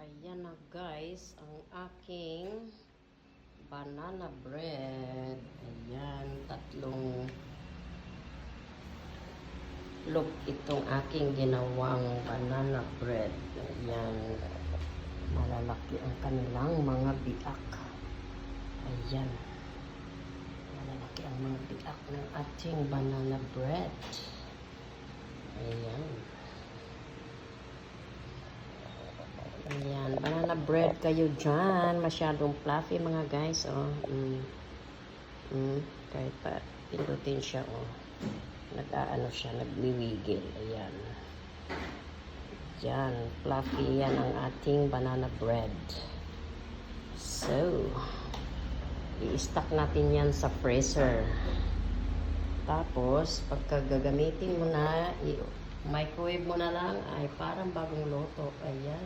Ayan na guys, ang aking banana bread. Ayan, tatlong look itong aking ginawang banana bread. Ayan, malalaki ang kanilang mga biak. Ayan, malalaki ang mga biak ng ating banana bread. Ayan. Ayan, banana bread kayo dyan. Masyadong fluffy mga guys, oh. Kahit pa pindutin siya, oh. Nag-aano siya, nagwiwigil. Ayan. Yan, fluffy yan ang ating banana bread. So, i-stack natin yan sa freezer. Tapos, pagka gagamitin mo na, i-microwave mo na lang, ay parang bagong luto. Ayan.